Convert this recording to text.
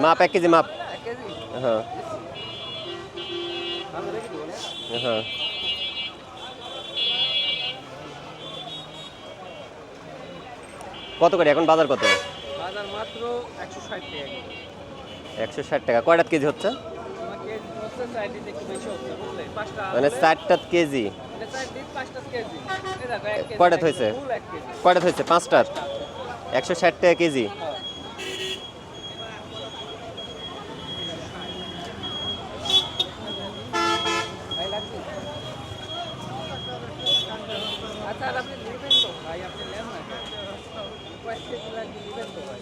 মাপ 1 কেজি মাপ। হ্যাঁ হ্যাঁ। কত করে এখন বাজার কত? বাজার মাত্র 160 টাকা। 160 টাকা। কয়টা কেজি হচ্ছে? আমাকে হচ্ছে সাইডে একটু বেশি হচ্ছে বুঝলেন 5টা মানে 60টা কেজি। এটা সাইড দিন 5টা কেজি এই দেখো 1 কেজি কয়টা হয়েছে? ফুল 1 কেজি কয়টা হয়েছে? 5টার 160 টাকা কেজি। ভাই লাগবে আচ্ছা আর আপনি নেবেন তো ভাই আপনি নেন না কয়েক কেজি লাগবে নেবেন তো ভাই